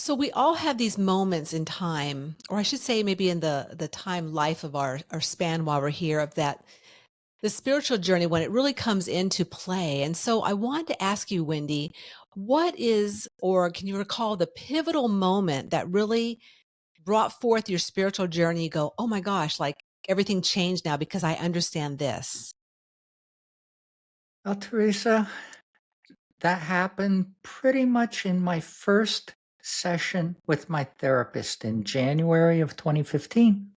So we all have these moments in time, or I should say maybe in the time life of our span while we're here of that the spiritual journey when it really comes into play. And so I wanted to ask you, Wendy, what is or can you recall the pivotal moment that really brought forth your spiritual journey? You go, oh my gosh, like everything changed now because I understand this. Well, Teresa, that happened pretty much in my first session with my therapist in January of 2015.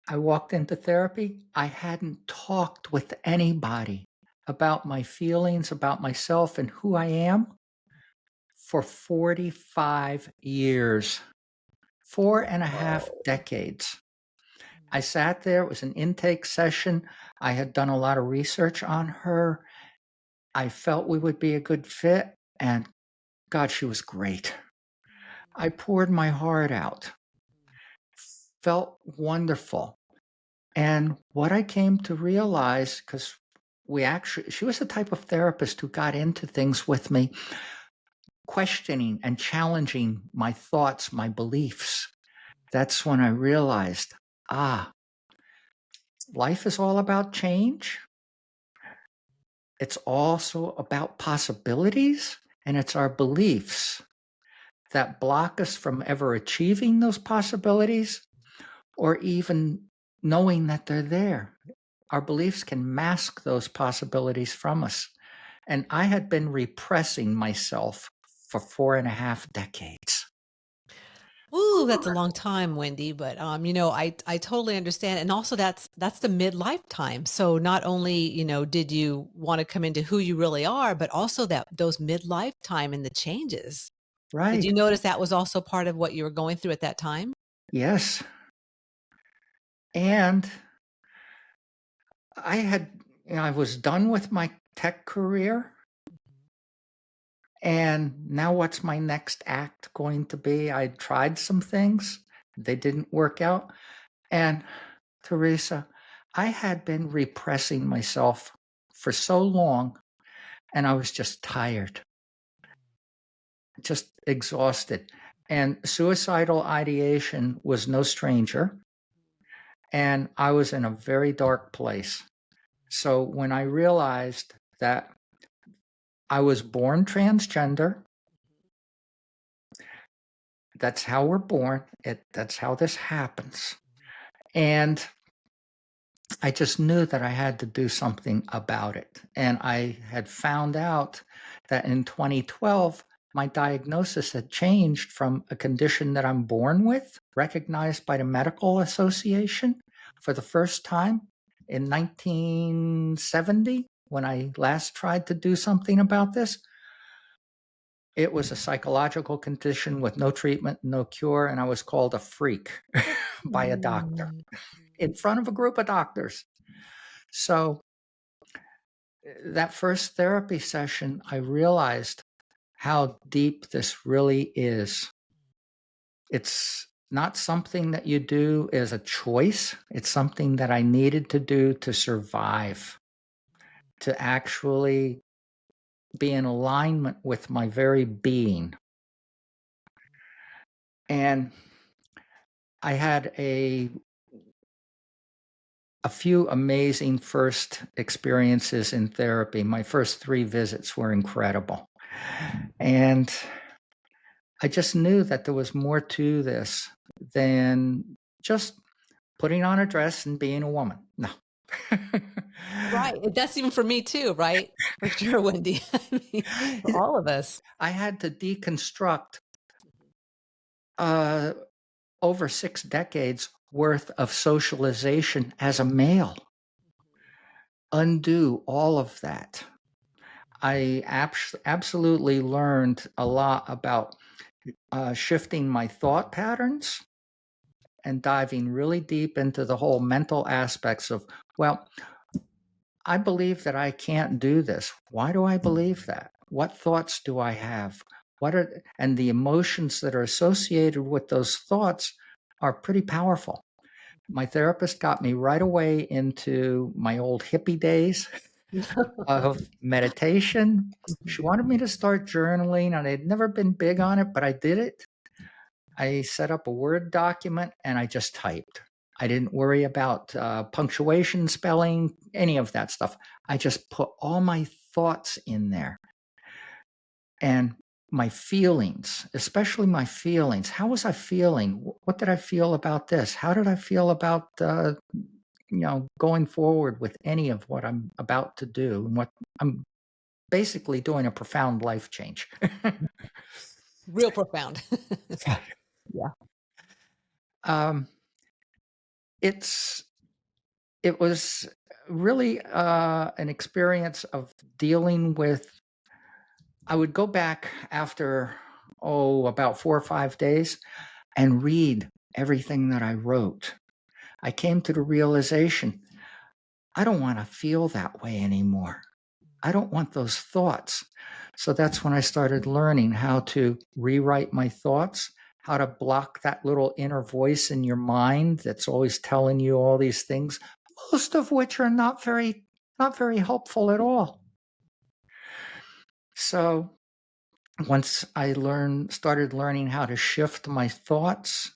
I walked into therapy. I hadn't talked with anybody about my feelings, about myself, and who I am for 45 years, four and a half Whoa. decades. I sat there, it was an intake session. I had done a lot of research on her. I felt we would be a good fit, and God, she was great. I poured my heart out, felt wonderful. And what I came to realize, because she was the type of therapist who got into things with me, questioning and challenging my thoughts, my beliefs. That's when I realized, ah, life is all about change. It's also about possibilities, and it's our beliefs that block us from ever achieving those possibilities or even knowing that they're there. Our beliefs can mask those possibilities from us. And I had been repressing myself for four and a half decades. Ooh, that's a long time, Wendy, but, I totally understand, and also that's the midlife time, so not only, did you wanna come into who you really are, but also that those midlife time and the changes. Did Right. you notice that was also part of what you were going through at that time? Yes. And I had, I was done with my tech career. And now what's my next act going to be? I tried some things, they didn't work out. And Teresa, I had been repressing myself for so long, and I was just tired, just exhausted. And suicidal ideation was no stranger, and I was in a very dark place. So when I realized that I was born transgender, that's how we're born, that's how this happens. And I just knew that I had to do something about it. And I had found out that in 2012, my diagnosis had changed from a condition that I'm born with, recognized by the Medical Association for the first time in 1970, when I last tried to do something about this. It was a psychological condition with no treatment, no cure, and I was called a freak by a doctor Mm. in front of a group of doctors. So that first therapy session, I realized how deep this really is. It's not something that you do as a choice. It's something that I needed to do to survive, to actually be in alignment with my very being. And I had a few amazing first experiences in therapy. My first 3 visits were incredible. And I just knew that there was more to this than just putting on a dress and being a woman. No. Right, that's even for me too, right? For sure, Wendy. I mean, for all of us. I had to deconstruct uh, over 6 decades worth of socialization as a male, undo all of that. I absolutely learned a lot about shifting my thought patterns and diving really deep into the whole mental aspects of, well, I believe that I can't do this. Why do I believe that? What thoughts do I have? And the emotions that are associated with those thoughts are pretty powerful. My therapist got me right away into my old hippie days of meditation. She Mhm. wanted me to start journaling, and I'd never been big on it, but I did it. I set up a Word document and I just typed. I didn't worry about punctuation, spelling, any of that stuff. I just put all my thoughts in there and my feelings, especially my feelings. How was I feeling? What did I feel about this? How did I feel about going forward with any of what I'm about to do and what I'm basically doing a profound life change. Real profound. Yeah. um, it's it was really an experience of dealing with. I would go back after about 4 or 5 days and read everything that I wrote. I came to the realization I don't want to feel that way anymore. I don't want those thoughts. So that's when I started learning how to rewrite my thoughts, how to block that little inner voice in your mind that's always telling you all these things, most of which are not very helpful at all. So once I started learning how to shift my thoughts,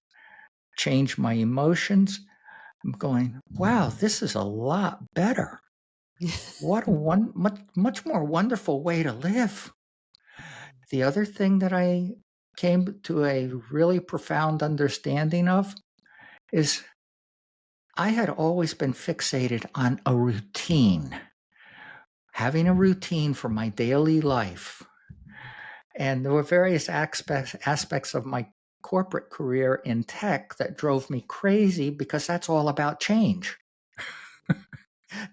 change my emotions, I'm going, wow, this is a lot better. What a much more wonderful way to live. The other thing that I came to a really profound understanding of is I had always been fixated on a routine, having a routine for my daily life. And there were various aspects of my corporate career in tech that drove me crazy because that's all about change.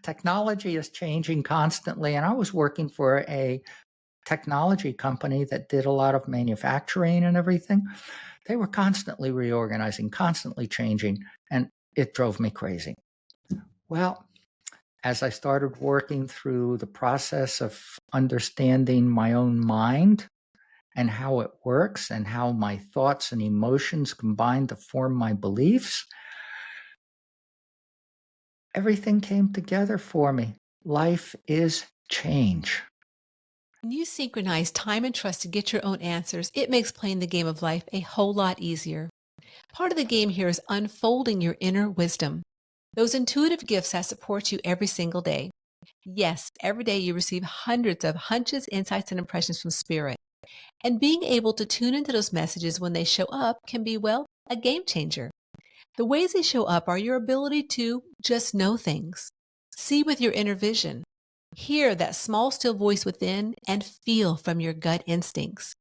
Technology is changing constantly. And I was working for a technology company that did a lot of manufacturing and everything. They were constantly reorganizing, constantly changing, and it drove me crazy. Well, as I started working through the process of understanding my own mind and how it works and how my thoughts and emotions combine to form my beliefs, everything came together for me. Life is change. When you synchronize time and trust to get your own answers, it makes playing the game of life a whole lot easier. Part of the game here is unfolding your inner wisdom, those intuitive gifts that support you every single day. Yes, every day you receive hundreds of hunches, insights, and impressions from spirit. And being able to tune into those messages when they show up can be, well, a game changer. The ways they show up are your ability to just know things, see with your inner vision, hear that small, still voice within, and feel from your gut instincts.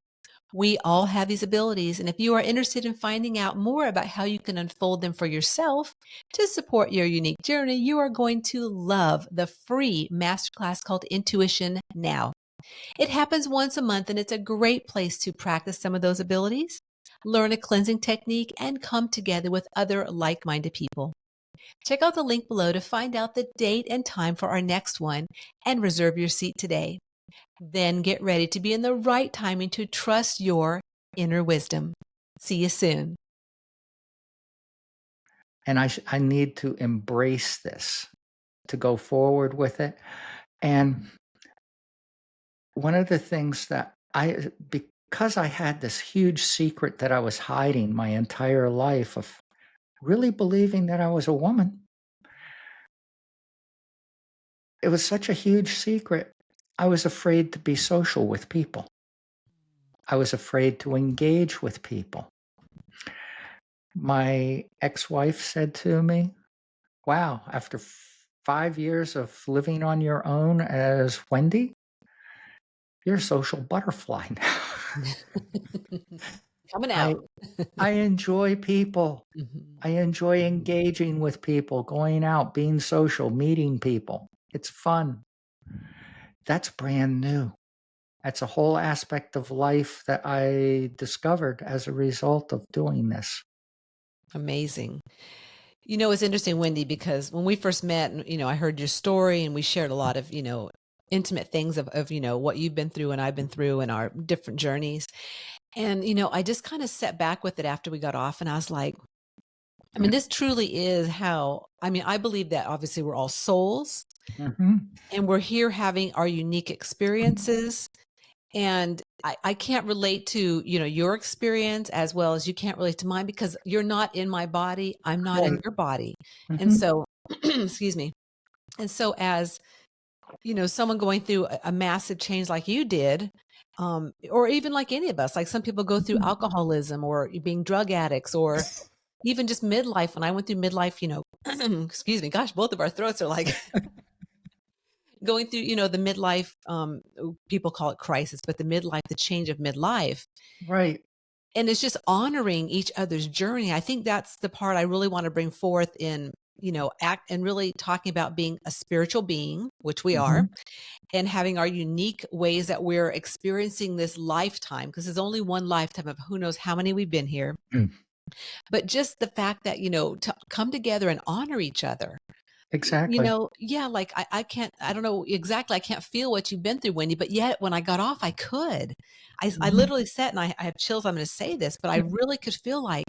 We all have these abilities, and if you are interested in finding out more about how you can unfold them for yourself to support your unique journey, you are going to love the free masterclass called Intuition Now. It happens once a month, and it's a great place to practice some of those abilities, learn a cleansing technique, and come together with other like minded people. Check out the link below to find out the date and time for our next one and reserve your seat today. Then get ready to be in the right timing to trust your inner wisdom. See you soon. And I need to embrace this to go forward with it. And one of the things that because I had this huge secret that I was hiding my entire life of really believing that I was a woman, it was such a huge secret. I was afraid to be social with people. I was afraid to engage with people. My ex wife said to me, wow, after 5 years of living on your own as Wendy, you're a social butterfly now. Coming I, out. I enjoy people. Mhm. I enjoy engaging with people, going out, being social, meeting people. It's fun. That's brand new. That's a whole aspect of life that I discovered as a result of doing this. Amazing. It's interesting, Wendy, because when we first met, and, I heard your story and we shared a lot of, intimate things of, what you've been through and I've been through and our different journeys. And, I just kind of sat back with it after we got off and I was like, this truly is how, I believe that obviously we're all souls Mhm. And we're here having our unique experiences. And I can't relate to, your experience as well as you can't relate to mine because you're not in my body. I'm not in Right. your body. And Mhm. so, excuse me. And so as, someone going through a massive change like you did, or even like any of us, like some people go through Mhm. alcoholism or being drug addicts or even just midlife. When I went through midlife, excuse me, gosh, both of our throats are like going through, the midlife, people call it crisis, but the change of midlife. Right. And it's just honoring each other's journey. I think that's the part I really want to bring forth in, act and really talking about being a spiritual being, which we are, Mhm. and having our unique ways that we're experiencing this lifetime, because there's only one lifetime of who knows how many we've been here. Mm. But just the fact that, to come together and honor each other. Exactly. Yeah, like I don't know exactly. I can't feel what you've been through, Wendy, but yet when I got off, I could. I Mhm. literally sat and I have chills. I'm going to say this, but I really could feel like,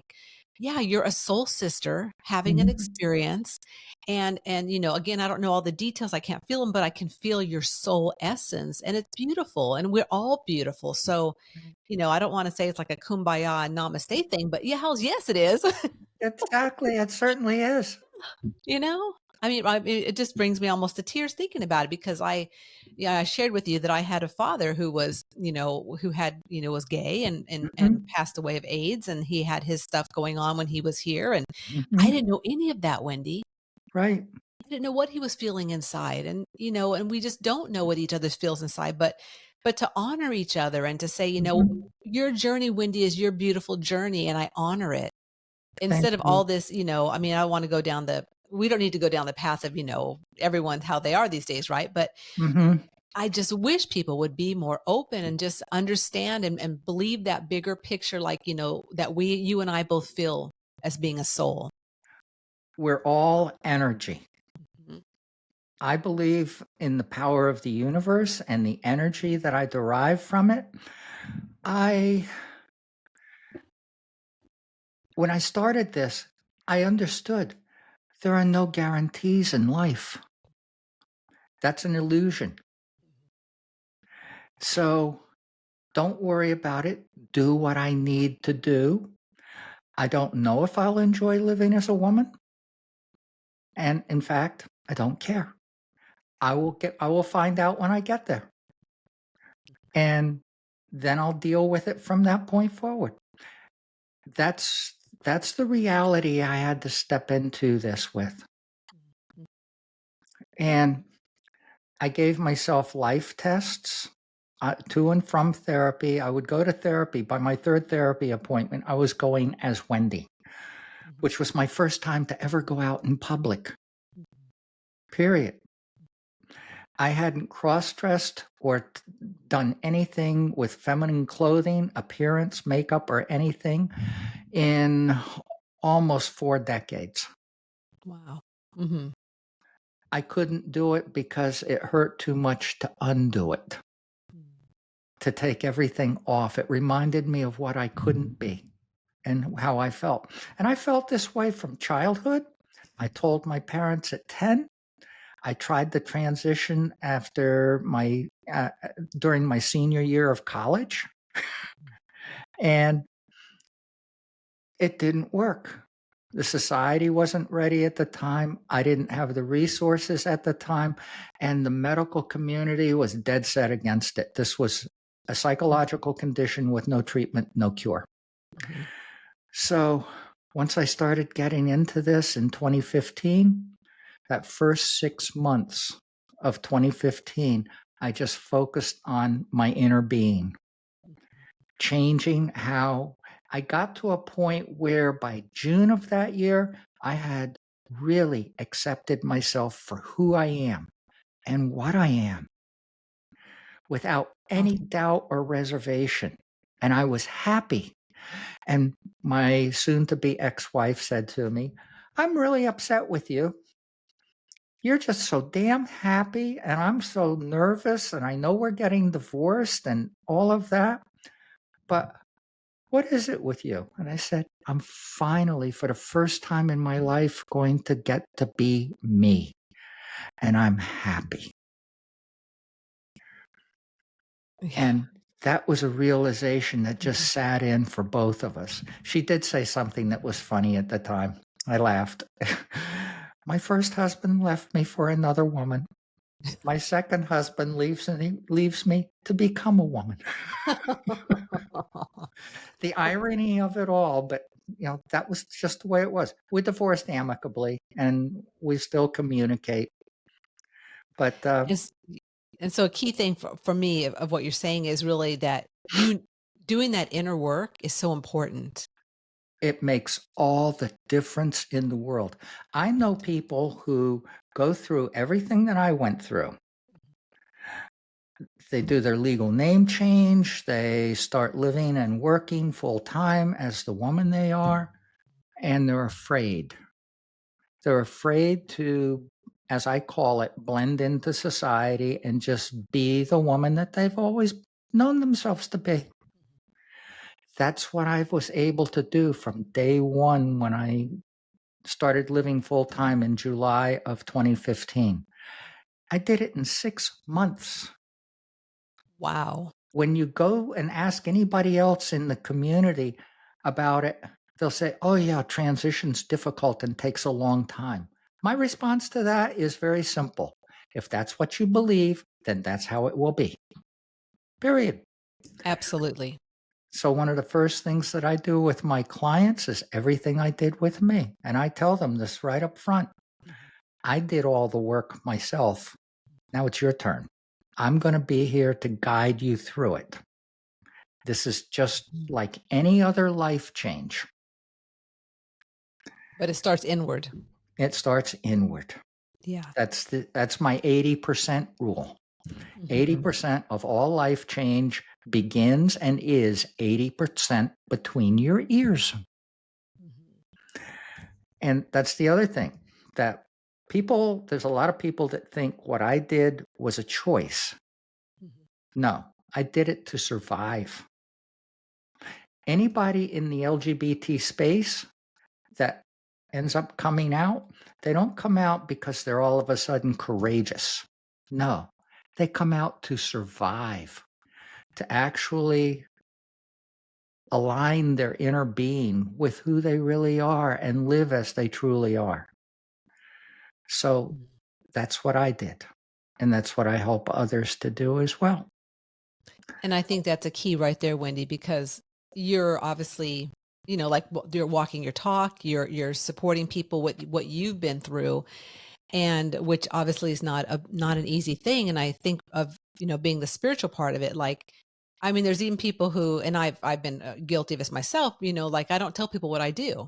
yeah, you're a soul sister having an Mhm. experience. And again, I don't know all the details. I can't feel them, but I can feel your soul essence. And it's beautiful. And we're all beautiful. So, I don't want to say it's like a kumbaya namaste thing, but yeah, hells yes, it is. Exactly, it certainly is. You know? I mean, it just brings me almost to tears thinking about it because I shared with you that I had a father who was, who had, was gay and Mhm. passed away of AIDS, and he had his stuff going on when he was here, and I Mhm. didn't know any of that, Wendy. Right. I didn't know what he was feeling inside, and we just don't know what each other feels inside, but to honor each other and to say, Mhm. your journey, Wendy, is your beautiful journey, and I honor it. Thank Instead of you. all this, I mean, I wanna go down the we don't need to go down the path of, everyone how they are these days, right? But Mhm. I just wish people would be more open and just understand and believe that bigger picture, like, that you and I both feel as being a soul. We're all energy. Mhm, I believe in the power of the universe and the energy that I derive from it. I When I started this, I understood there are no guarantees in life. That's an illusion. So don't worry about it. Do what I need to do. I don't know if I'll enjoy living as a woman. And in fact, I don't care. I will find out when I get there. And then I'll deal with it from that point forward. That's that's the reality I had to step into this with. mhm, And I gave myself life tests, to and from therapy. I would go to therapy. By my 3rd therapy appointment, I was going as Wendy, mhm, which was my first time to ever go out in public, mhm, period. I hadn't cross-dressed or done anything with feminine clothing, appearance, makeup, or anything in almost 4 decades. wow. Mhm, I couldn't do it because it hurt too much to undo it, mm, to take everything off. It reminded me of what I couldn't be and how I felt. And I felt this way from childhood. I told my parents at 10. I tried the transition after during my senior year of college, and it didn't work. The society wasn't ready at the time. I didn't have the resources at the time, and the medical community was dead set against it. This was a psychological condition with no treatment, no cure. mhm, So once I started getting into this in 2015, that first 6 months of 2015, I just focused on my inner being, changing how I got to a point where by June of that year, I had really accepted myself for who I am and what I am without any awesome. doubt or reservation. And I was happy. And my soon to be ex wife said to me, I'm really upset with you. You're just so damn happy, and I'm so nervous, and I know we're getting divorced and all of that. But what is it with you? And I said, I'm finally, for the first time in my life, going to get to be me. and I'm happy. Yeah. And that was a realization that Mhm. just sat in for both of us. She did say something that was funny at the time. I laughed. My first husband left me for another woman. My second husband leaves me to become a woman. The irony of it all, but that was just the way it was. We divorced amicably and we still communicate. But And s and so a key thing for me of what you're saying is really that you doing that inner work is so important. it makes all the difference in the world. I know people who go through everything that I went through. They do their legal name change, they start living and working full time as the woman they are, and they're afraid. They're afraid to, as I call it, blend into society and just be the woman that they've always known themselves to be. That's what I was able to do from day one when I started living full time in July of 2015. I did it in 6 months. Wow. When you go and ask anybody else in the community about it, they'll say, "Oh, yeah, transition's difficult and takes a long time." My response to that is very simple. If that's what you believe, then that's how it will be. Period. Absolutely. So, one of the first things that I do with my clients is everything I did with me. And I tell them this right up front. Mhm. I did all the work myself. Now it's your turn. I'm going to be here to guide you through it. This is just Mhm. like any other life change. But it starts inward. It starts inward. Yeah. That's my 80% rule. Mhm. 80% of all life change begins and is 80% between your ears. Mhm. And that's the other thing that there's a lot of people that think what I did was a choice. Mhm. No, I did it to survive. Anybody in the LGBT space that ends up coming out, they don't come out because they're all of a sudden courageous. No, they come out to survive, to actually align their inner being with who they really are and live as they truly are. So Mhm. that's what I did. And that's what I help others to do as well. And I think that's a key right there, Wendy, because you're obviously, like you're walking your talk, you're supporting people with what you've been through, and which obviously is not an easy thing. And I think of being the spiritual part of it. Like, I mean, there's even people who, and I've been guilty of this myself. Like I don't tell people what I do.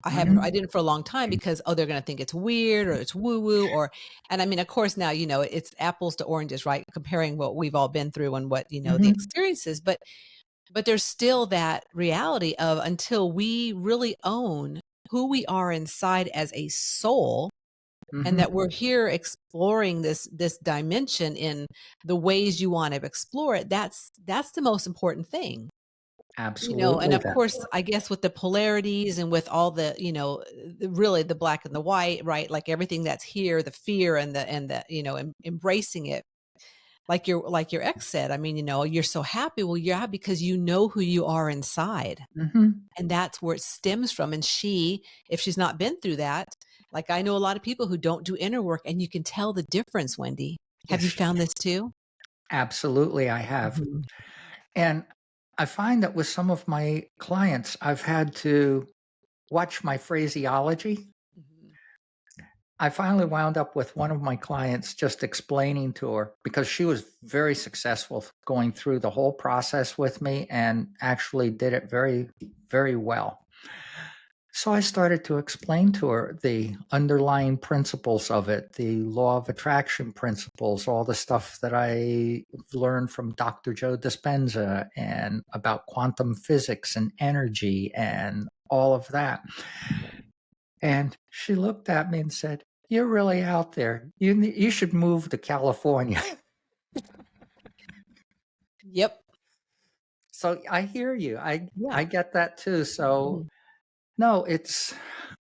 I Mhm. didn't for a long time because, oh, they're gonna think it's weird or it's woo woo and I mean, of course, now, it's apples to oranges, right? Comparing what we've all been through and what, the Mhm. experiences, but there's still that reality of until we really own who we are inside as a soul and Mhm. that we're here exploring this dimension in the ways you want to explore it, that's the most important thing. And Absolutely of that. course, I guess with the polarities and with all the, really the black and the white, right? Like everything that's here, the fear and the, embracing it. Like your ex said, I mean, you're so happy. Well, you're happy because you know who you are inside. Mhm. And that's where it stems from. And if she's not been through that, like I know a lot of people who don't do inner work and you can tell the difference, Wendy. Have you Yes, found this too? absolutely I have. Mhm. And I find that with some of my clients, I've had to watch my phraseology. Mhm. I finally wound up with one of my clients just explaining to her because she was very successful going through the whole process with me and actually did it very, very well. So I started to explain to her the underlying principles of it, the law of attraction principles, all the stuff that I learned from Dr. Joe Dispenza and about quantum physics and energy and all of that. And she looked at me and said, "You're really out there. You should move to California." Yep. So I hear you. I Yeah. get that too. So Mhm. no,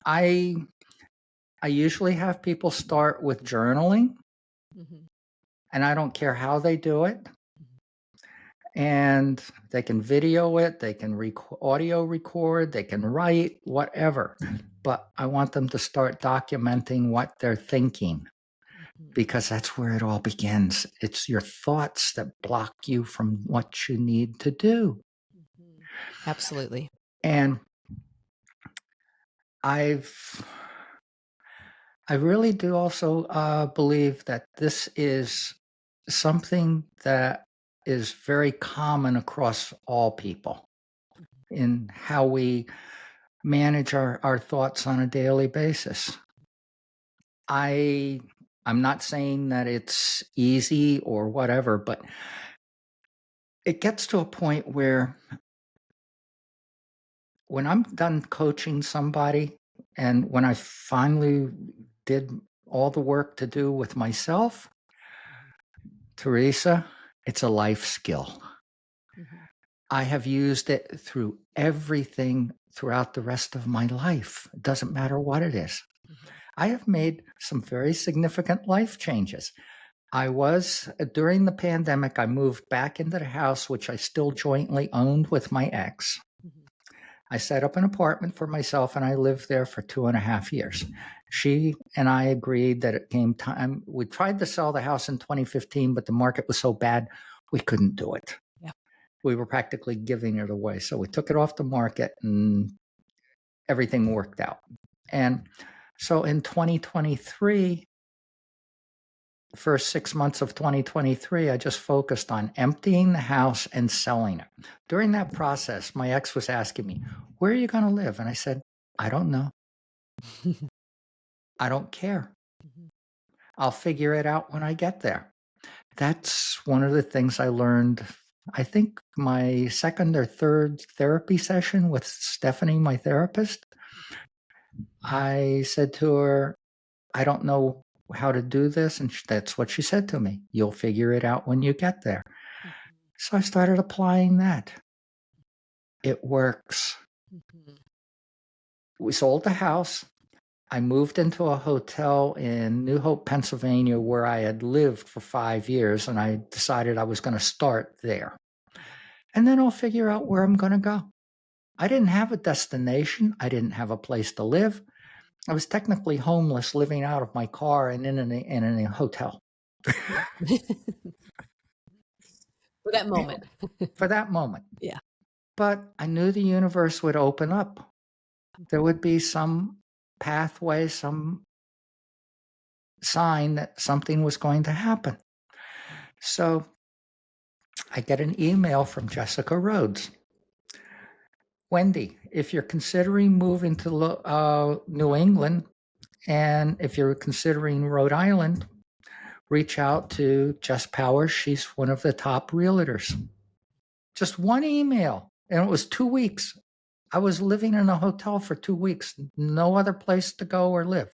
I I usually have people start with journaling, Mhm. and I don't care how they do it. Mhm. And they can video it, they can audio record, they can write, whatever. But I want them to start documenting what they're thinking Mhm. because that's where it all begins. It's your thoughts that block you from what you need to do. Mhm. Absolutely. And I've I really do also believe that this is something that is very common across all people in how we manage our thoughts on a daily basis. I I'm not saying that it's easy or whatever, but it gets to a point where when I'm done coaching somebody and when I finally did all the work to do with myself, Mhm. Teresa, it's a life skill. Mhm. I have used it through everything throughout the rest of my life. It doesn't matter what it is. Mhm. I have made some very significant life changes. I was during the pandemic, I moved back into the house, which I still jointly owned with my ex. Mhm. I set up an apartment for myself and I lived there for 2.5 years. She and I agreed that it came time. We tried to sell the house in 2015, but the market was so bad, we couldn't do it. Yeah. We were practically giving it away. So we took it off the market and everything worked out. And so in 2023, the first 6 months of 2023, I just focused on emptying the house and selling it. During that process, my ex was asking me, "Where are you going to live?" And I said, "I don't know. I don't care. Mhm. I'll figure it out when I get there." That's one of the things I learned. I think my second or third therapy session with Stephanie, my therapist, I said to her, "I don't know how to do this." And that's what she said to me. "You'll figure it out when you get there." Mhm. So I started applying that. It works. Mhm. We sold the house. I moved into a hotel in New Hope, Pennsylvania, where I had lived for 5 years, and I decided I was going to start there. And then I'll figure out where I'm going to go. I didn't have a destination. I didn't have a place to live. I was technically homeless, living out of my car and in a hotel Yeah. For that moment. for that moment. Yeah. But I knew the universe would open up. There would be some pathway, some sign that something was going to happen. So I get an email from Jessica Rhodes. "Wendy, if you're considering moving to New England and if you're considering Rhode Island, reach out to Jess Powers. She's one of the top realtors." Just one email. And it was 2 weeks. I was living in a hotel for 2 weeks, no other place to go or live.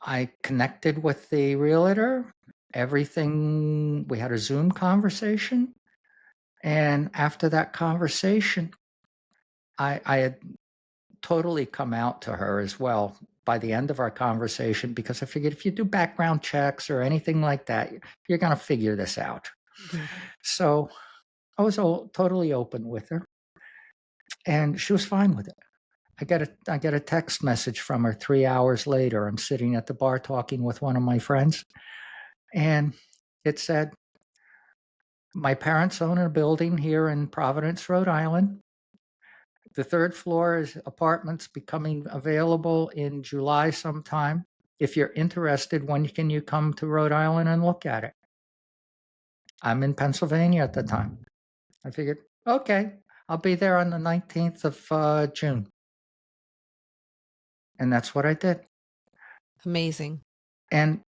I connected with the realtor. Everything, we had a Zoom conversation. And after that conversation, I had totally come out to her as well by the end of our conversation because I figured if you do background checks or anything like that, you're going to figure this out. Mhm. So I was totally open with her, and she was fine with it. I get a text message from her 3 hours later. I'm sitting at the bar talking with one of my friends, and it said, "My parents own a building here in Providence, Rhode Island. The third floor is apartments becoming available in July sometime. If you're interested, when can you come to Rhode Island and look at it?" I'm in Pennsylvania at the time. I figured, okay, I'll be there on the 19th of June. And that's what I did. Amazing. And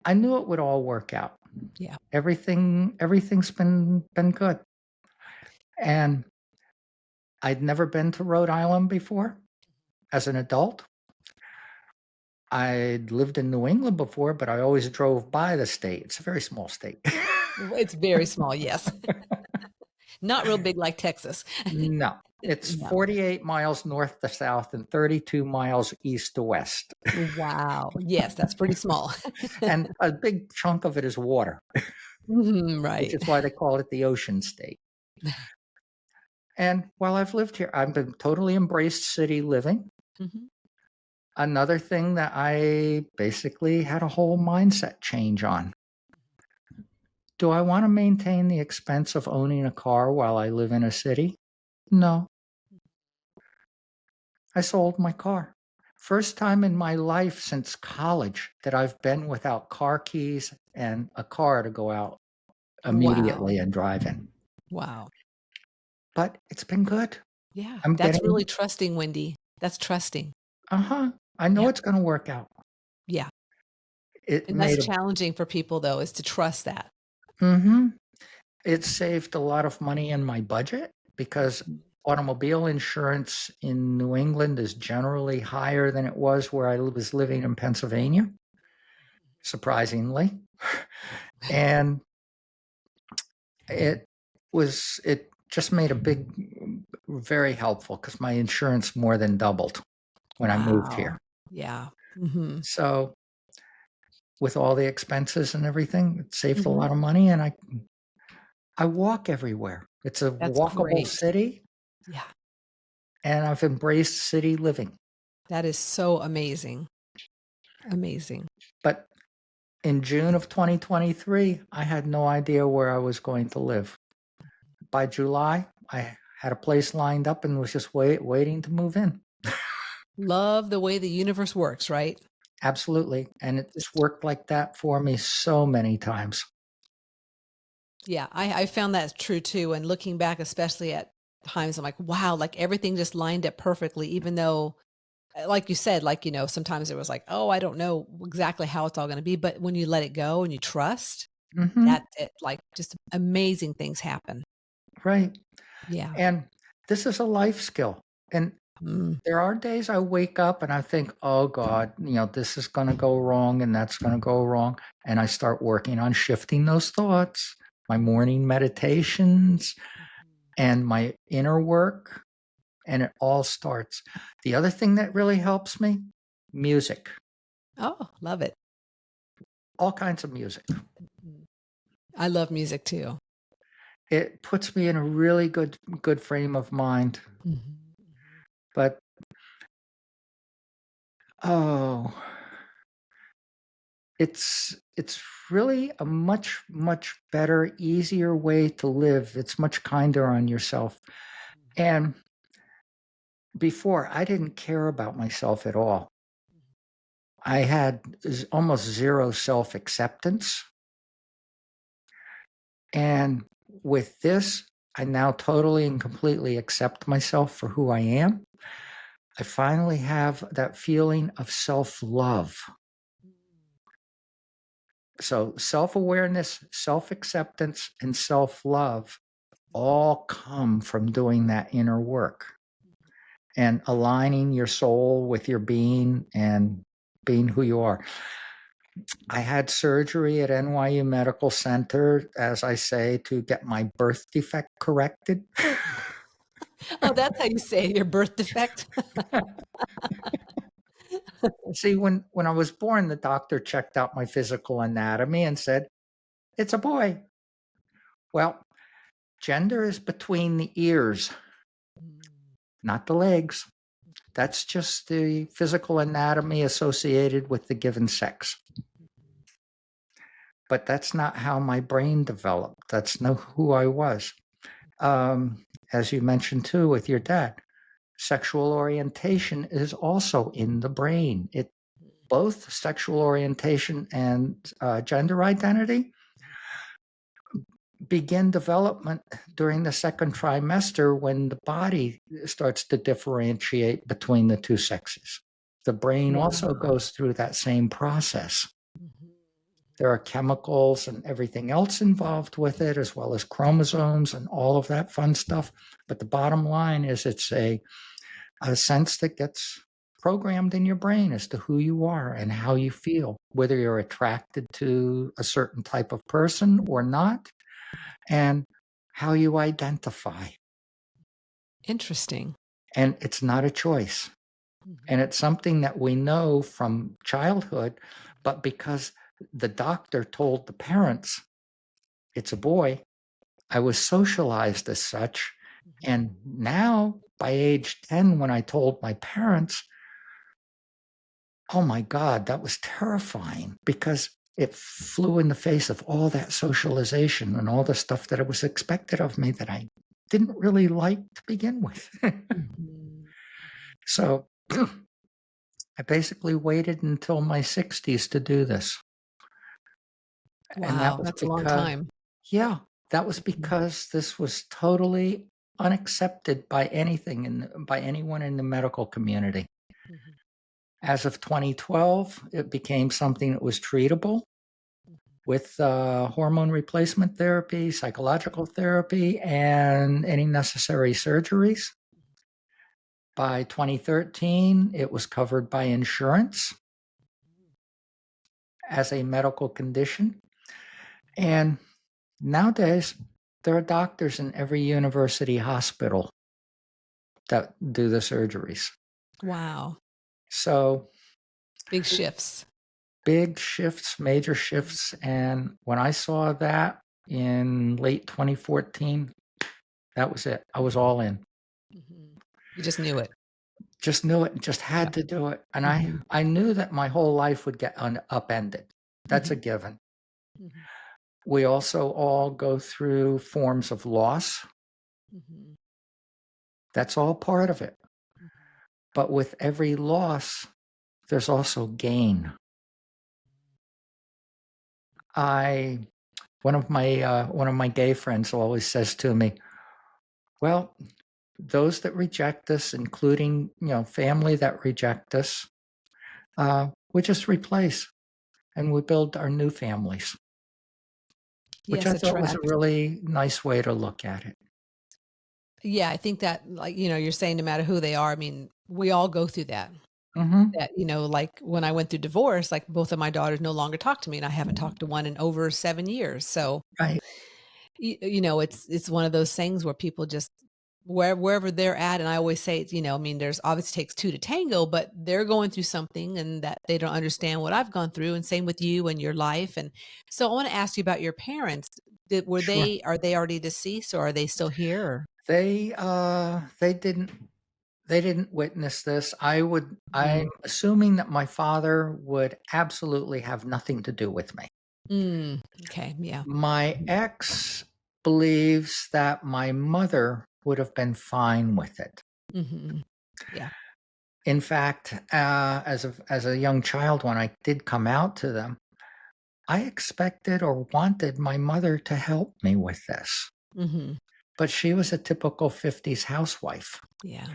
I knew it would all work out. Yeah. Everything's been good. And I'd never been to Rhode Island before as an adult. I'd lived in New England before, but I always drove by the state. It's a very small state. It's very small, yes. Not real big like Texas. No. It's Yeah. 48 miles north to south and 32 miles east to west. Wow. Yes, that's pretty small. And a big chunk of it is water, Mhm, which right. is why they call it the ocean state. And while I've lived here, I've been totally embraced city living. Mhm. Another thing that I basically had a whole mindset change on. Do I want to maintain the expense of owning a car while I live in a city? No, I sold my car. First time in my life since college that I've been without car keys and a car to go out Wow. immediately and drive in. Wow. But it's been good. Yeah, I'm that's getting really trusting, Wendy. That's trusting. uh-huh. I know Yeah, it's gonna work out. yeah, It and that's made a challenging for people, though, is to trust that. mhm. It saved a lot of money in my budget because Mhm. automobile insurance in New England is generally higher than it was where I was living in Pennsylvania, surprisingly. And it just made a big very helpful because my insurance more than doubled when I moved Wow. here. Yeah. Mhm. So, with all the expenses and everything, it saved a Mhm. lot of money, and I walk everywhere. It's a That's walkable great. city, Yeah, and I've embraced city living. that is so amazing. Amazing. But in June of 2023, I had no idea where I was going to live. By July, I had a place lined up and was just waiting to move in. Love the way the universe works, right? Absolutely, and it's Just worked like that for me so many times. yeah, I found that true too, and looking back, especially at times, I'm like, "Wow," like, everything just lined up perfectly, even though, like you said, like, sometimes it was like, "Oh, I don't know exactly how it's all gonna be," but when you let it go and you trust, Mhm, that's it, like, just amazing things happen. right, Yeah. and this is a life skill, and Mm. there are days I wake up and I think, "Oh god, this is gonna go wrong and that's gonna go wrong," and I start working on shifting those thoughts, my morning meditations, and my inner work, and it all starts. The other thing that really helps me, music, Oh, love it. all kinds of music. Mhm. I love music too. It puts me in a really good frame of mind, Mhm. but, oh, it's really a much better, easier way to live. It's much kinder on yourself, and before, I didn't care about myself at all. I had almost 0 self-acceptance, and with this, I now totally and completely accept myself for who I am. I finally have that feeling of self-love. So, self-awareness, self-acceptance, and self-love all come from doing that inner work and aligning your soul with your being and being who you are. I had surgery at NYU Medical Center, as I say, to get my birth defect corrected. Oh, that's how you say it, your birth defect? See, when I was born, the doctor checked out my physical anatomy and said, "It's a boy." Well, gender is between the ears, Mm. not the legs. That's just the physical anatomy associated with the given sex. But that's not how my brain developed. That's not who I was. As you mentioned too with your dad, sexual orientation is also in the brain. It both sexual orientation and gender identity begin development during the second trimester when the body starts to differentiate between the two sexes. The brain also Wow. goes through that same process. Mhm. There are chemicals and everything else involved with it, as well as chromosomes and all of that fun stuff. But the bottom line is it's a sense that gets programmed in your brain as to who you are and how you feel, whether you're attracted to a certain type of person or not, and how you identify. Interesting. and it's not a choice. And Mhm. it's something that we know from childhood, but because the doctor told the parents it's a boy, I was socialized as such. Mhm. And now, by age 10, when I told my parents, oh my God, that was terrifying because it flew in the face of all that socialization and all the stuff that it was expected of me that I didn't really like to begin with. Mhm. So I basically waited until my 60s to do this. And that Wow, was that's a long because, time. yeah, that was Mhm. because this was totally unaccepted by anything by anyone in the medical community. Mhm. As of 2012, it became something that was treatable Mhm. with hormone replacement therapy, psychological therapy, and any necessary surgeries. By 2013, it was covered by insurance as a medical condition. And nowadays, there are doctors in every university hospital that do the surgeries. Wow. So Big shifts. big shifts, major shifts. And when I saw that in late 2014, that was it. I was all in. Mhm. You just knew it. Just knew it, just had Yep. to do it. And I, Mhm. I knew that my whole life would get upended. That's a Mhm. given. Mhm. We also all go through forms of loss. Mhm. That's all part of it. Mhm. But with every loss, there's also gain. I one of my gay friends always says to me, "Well, those that reject us, including family that reject us, we just replace and we build our new families," which Yes, I thought was a attract. really nice way to look at it. Yeah, I think that, like, you're saying no matter who they are, I mean, we all go through that. Hmm. That, like, when I went through divorce, like, both of my daughters no longer talk to me, and I haven't talked to one in over 7 years, so, Right. it's one of those things where people just wherever they're at, and I always say, I mean, there's obviously takes 2 to tango, but they're going through something and that they don't understand what I've gone through, and same with you and your life, and so I wanna ask you about your parents. Did were Sure. they are they already deceased, or are they still here, or They didn't witness this. I'm Mhm. assuming that my father would absolutely have nothing to do with me. Okay, yeah. My ex believes that my mother would have been fine with it. Mhm. Yeah. In fact, as a young child, when I did come out to them, I expected or wanted my mother to help me with this. Mhm. But she was a typical 50s housewife. Yeah.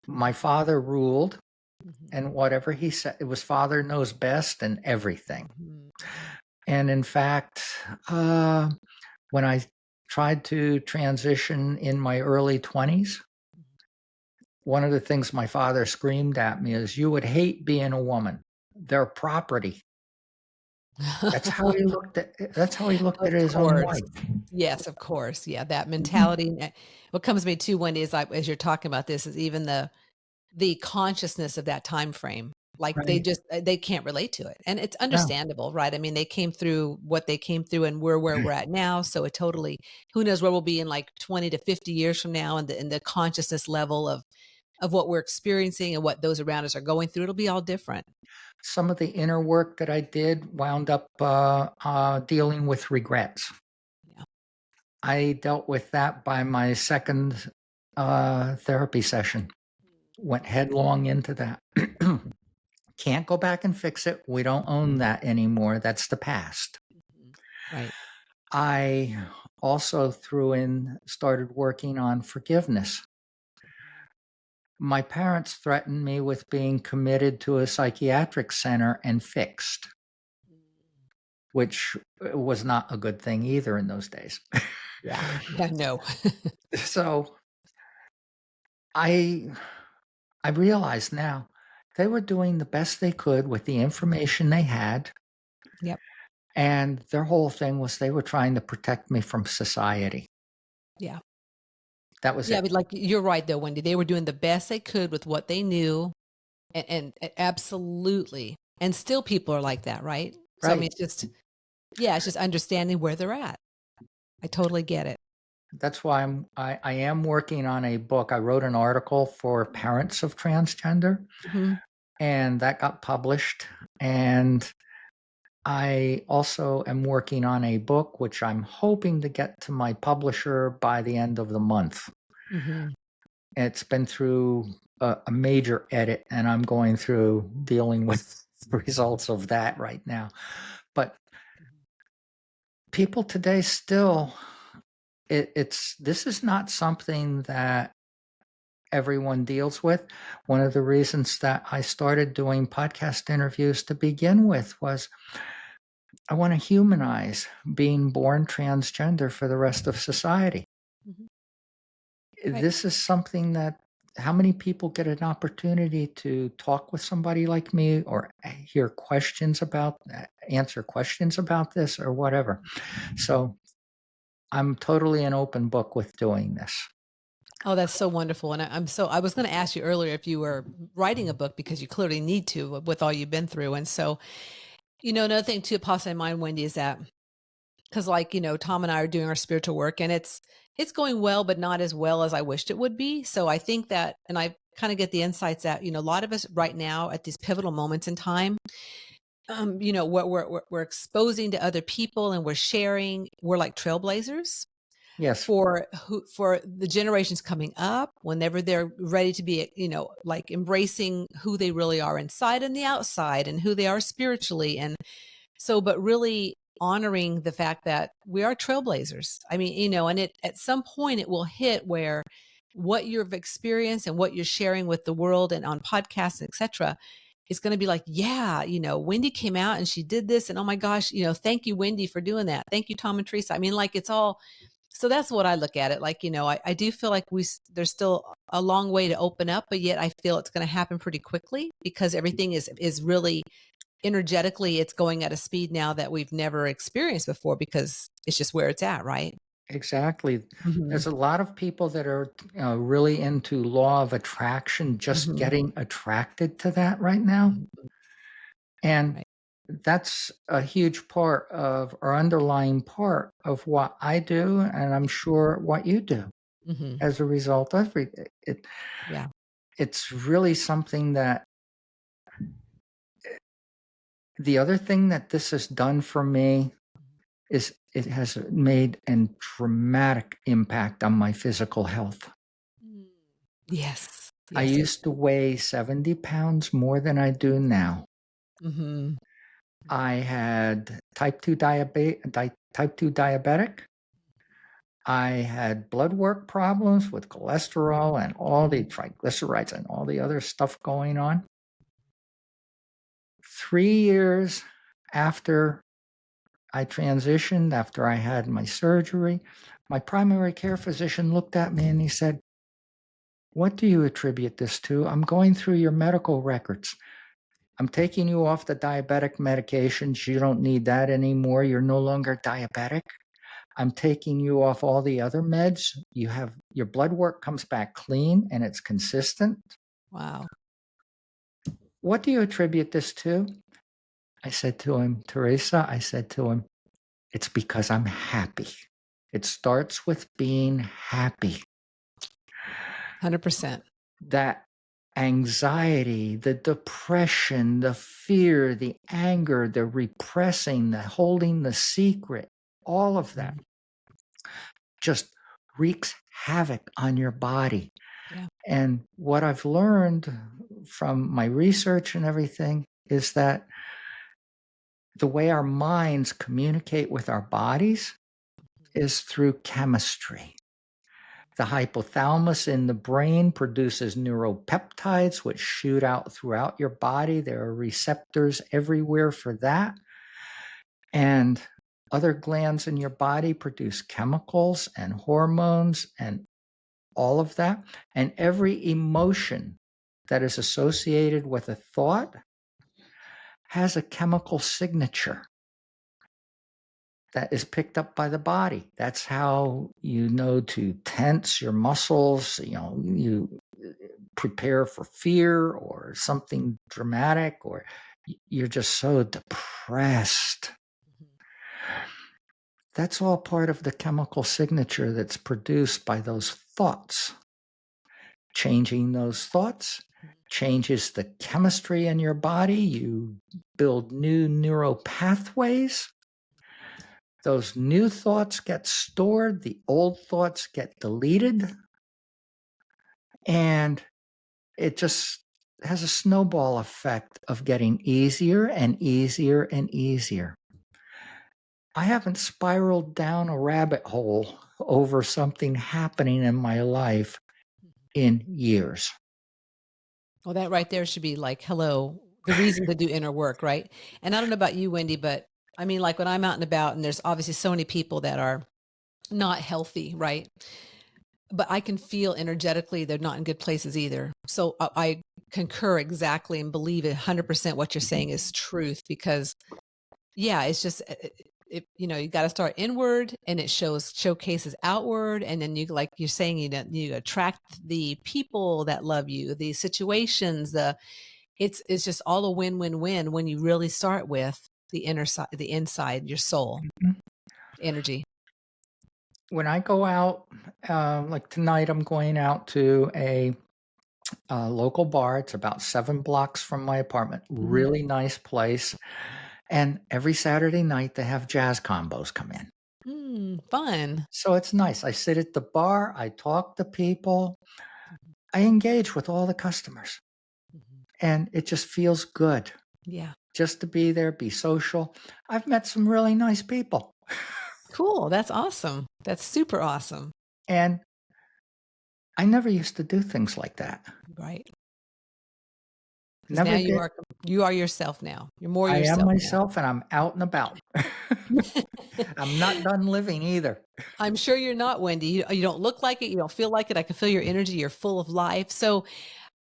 My father ruled, Mhm. and whatever he said, it was father knows best and everything. Mhm. Mhm. And in fact, uh, when I tried to transition in my early 20s, one of the things my father screamed at me is, "You would hate being a woman. They're property." That's how he looked Of at his own course. wife. Yes, of course. Yeah, that Mhm. mentality, what comes to me too, Wendy, is like, as you're talking about this, is even the consciousness of that time frame. Like, they Right. just they can't relate to it, and it's No. understandable, right? I mean, they came through what they came through, and we're where we're at now, so it totally who knows where we'll be in, like, 20 to 50 years from now, and the consciousness level of what we're experiencing and what those around us are going through, it'll be all different. Some of the inner work that I did wound up dealing with regrets. Yeah. I dealt with that by my second therapy session. Went headlong into that. Can't go back and fix it. We don't own Mhm. that anymore. That's the past. Mhm. Right. I also started working on forgiveness. My parents threatened me with being committed to a psychiatric center and fixed, Mhm. which was not a good thing either in those days. Yeah. Yeah, no. So I I realize now they were doing the best they could with the information they had, Yep. and their whole thing was they were trying to protect me from society. Yeah. That was Yeah, it. but, like, you're right, though, Wendy. They were doing the best they could with what they knew, and absolutely. And still people are like that, right? So, I mean, Right. it's just yeah, it's just understanding where they're at. I totally get it. That's why I am working on a book. I wrote an article for parents of transgender, Mhm, and that got published. And I also am working on a book, which I'm hoping to get to my publisher by the end of the month. mhm. It's been through a major edit, and I'm going through dealing with the results of that right now. But people today still, it's this is not something that everyone deals with. One of the reasons that I started doing podcast interviews to begin with was I want to humanize being born transgender for the rest of society. Mhm. Right. This is something that how many people get an opportunity to talk with somebody like me or hear questions about answer questions about this or whatever. So I'm totally an open book with doing this. Oh, that's so wonderful, and I was gonna ask you earlier if you were writing a book because you clearly need to with all you've been through, and so, another thing too pops in mind, Wendy, is that because, like, Tom and I are doing our spiritual work, and it's going well, but not as well as I wished it would be. So I think that, and I kind of get the insights that a lot of us right now at these pivotal moments in time, what we're exposing to other people, and we're sharing. We're like trailblazers Yes, for the generations coming up whenever they're ready to be like embracing who they really are inside and the outside and who they are spiritually, and so, but really honoring the fact that we are trailblazers. I mean, and it at some point it will hit where what you've experienced and what you're sharing with the world and on podcasts, etc., is going to be like, yeah, Wendy came out and she did this, and oh my gosh, thank you, Wendy, for doing that. Thank you, Tom and Teresa. I mean, like it's all. So that's what I look at it like. I do feel like there's still a long way to open up, but yet I feel it's going to happen pretty quickly because everything is really energetically, it's going at a speed now that we've never experienced before because it's just where it's at, right? exactly. Mhm, There's a lot of people that are really into law of attraction, just mhm, getting attracted to that right now. mhm, And right. that's a huge part of or underlying part of what I do, and I'm sure what you do Mhm, as a result of it. yeah. It's really something that the other thing that this has done for me is it has made a dramatic impact on my physical health. Mm. Yes, I yes, yes. used to weigh 70 pounds more than I do now. Mhm, I had type 2 diabetic. I had blood work problems with cholesterol and all the mhm, triglycerides and all the other stuff going on. 3 years after I transitioned, after I had my surgery, my primary care physician looked at me and he said, "What do you attribute this to? I'm going through your medical records. I'm taking you off the diabetic medications. You don't need that anymore. You're no longer diabetic. I'm taking you off all the other meds. You have your blood work comes back clean and it's consistent. wow. What do you attribute this to?" I said to him, "Teresa," I said to him, "it's because I'm happy. It starts with being happy." 100%. That anxiety, the depression, the fear, the anger, the repressing, the holding the secret, all of that Mhm, just wreaks havoc on your body. yeah, And what I've learned from my research and everything is that the way our minds communicate with our bodies is through chemistry. The hypothalamus in the brain produces neuropeptides, which shoot out throughout your body. There are receptors everywhere for that. And other glands in your body produce chemicals and hormones and all of that. And every emotion that is associated with a thought has a chemical signature that is picked up by the body. That's how you know to tense your muscles, you prepare for fear or something dramatic, or you're just so depressed. Mhm. That's all part of the chemical signature that's produced by those thoughts. Changing those thoughts changes the chemistry in your body. You build new neural pathways. Those new thoughts get stored, the old thoughts get deleted, and it just has a snowball effect of getting easier and easier and easier. I haven't spiraled down a rabbit hole over something happening in my life Mhm. in years. Well, that right there should be like, hello, the reason to do inner work, right? And I don't know about you, Wendy, but I mean, like when I'm out and about, and there's obviously so many people that are not healthy, right? But I can feel energetically they're not in good places either. So I concur exactly and believe 100% what you're saying is truth because, yeah, it's just, you got to start inward and it showcases outward. And then you, like you're saying, you attract the people that love you, the situations, it's just all a win-win-win when you really start with the inner side, the inside, your soul energy. When I go out, like tonight, I'm going out to a local bar. It's about 7 blocks from my apartment. Mhm. Really nice place. And every Saturday night, they have jazz combos come in. Fun. So it's nice. I sit at the bar, I talk to people, Mhm. I engage with all the customers, Mhm. and it just feels good Yeah. just to be there, be social. I've met some really nice people, Cool. That's awesome. That's super awesome. and I never used to do things like that. Right. Because now Never did. you are yourself now. You're more I am yourself now. myself, and I'm out and about. I'm not done living either. I'm sure you're not, Wendy. You don't look like it. You don't feel like it. I can feel your energy. You're full of life. So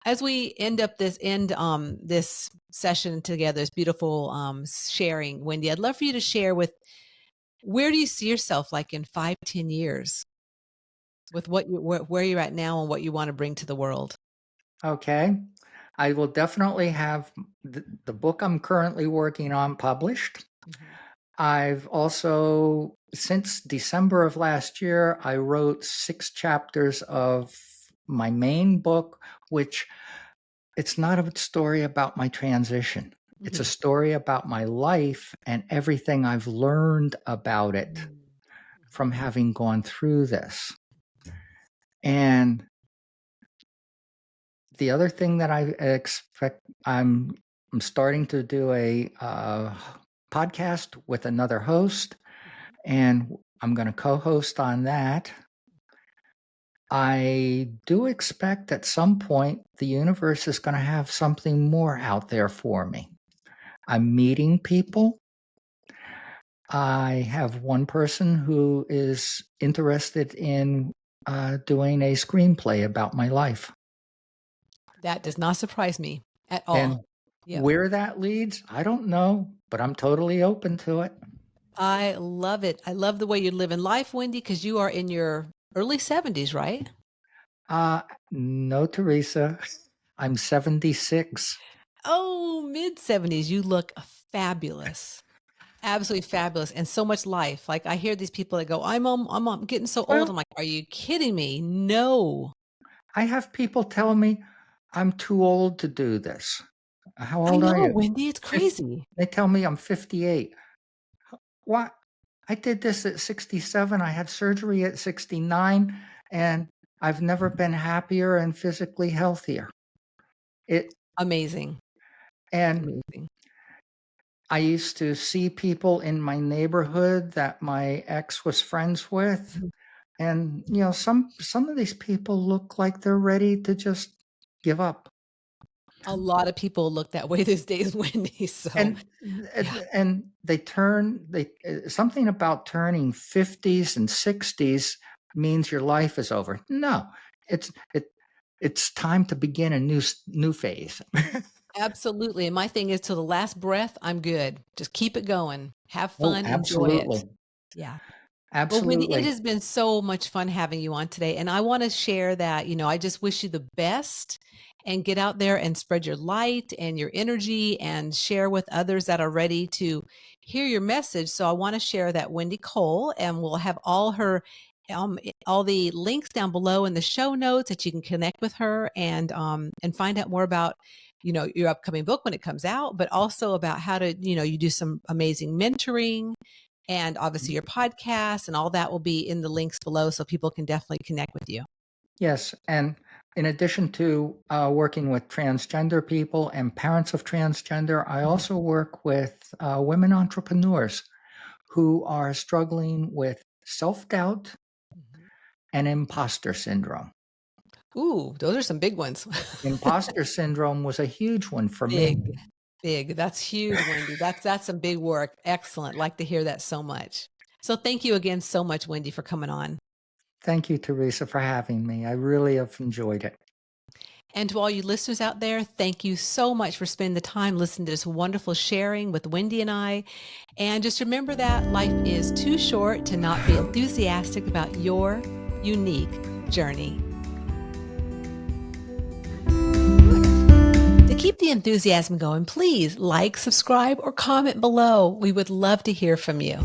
as we end this session together, this beautiful sharing, Wendy, I'd love for you to share with where do you see yourself like in 5, 10 years with where you're at now and what you want to bring to the world. Okay. I will definitely have the book I'm currently working on published. Mhm. I've also, since December of last year, I wrote 6 chapters of my main book, which it's not a story about my transition. It's a Mhm. story about my life and everything I've learned about it Mm. from having gone through this. And the other thing that I expect, I'm starting to do a podcast with another host, Mhm. and I'm going to co-host on that. I do expect at some point the universe is going to have something more out there for me. I'm meeting people. I have one person who is interested in doing a screenplay about my life. That does not surprise me at all. And Yep. where that leads, I don't know, but I'm totally open to it. I love it. I love the way you live in life, Wendy, because you are in your early 70s, right? Uh, no, Teresa, I'm 76. Oh, mid 70s. You look fabulous. Absolutely fabulous and so much life. Like I hear these people that go, I'm getting so old. Well, I'm like, are you kidding me? No. I have people tell me I'm too old to do this. How I old are know, you? Wendy. It's 50. crazy. They tell me I'm 58. What? I did this at 67. I had surgery at 69, and I've never been happier and physically healthier. It Amazing. and Amazing. I used to see people in my neighborhood that my ex was friends with, Mhm. and some of these people look like they're ready to just give up. A lot of people look that way these days, Wendy. So, And yeah. and they something about turning 50s and 60s means your life is over. No, it's it's time to begin a new phase. Absolutely. And my thing is till the last breath, I'm good. Just keep it going. Have Oh, fun, enjoy it. absolutely. Yeah. Well, Wendy, it Absolutely. has been so much fun having you on today. And I want to share that, I just wish you the best and get out there and spread your light and your energy and share with others that are ready to hear your message. So I want to share that Wendy Cole, and we'll have all the links down below in the show notes that you can connect with her and find out more about your upcoming book when it comes out, but also about how to you do some amazing mentoring and obviously your podcast and all that will be in the links below so people can definitely connect with you. Yes, and in addition to working with transgender people and parents of transgender, I Mhm. also work with women entrepreneurs who are struggling with self doubt Mhm. and imposter syndrome. Ooh, those are some big ones. Imposter syndrome was a huge one for me. Big, big. That's huge, Wendy. That's some big work. Excellent. Like to hear that so much. So thank you again so much, Wendy, for coming on. Thank you, Teresa, for having me. I really have enjoyed it. And to all you listeners out there, thank you so much for spending the time listening to this wonderful sharing with Wendy and I. And just remember that life is too short to not be enthusiastic about your unique journey. To keep the enthusiasm going, please like, subscribe, or comment below. We would love to hear from you.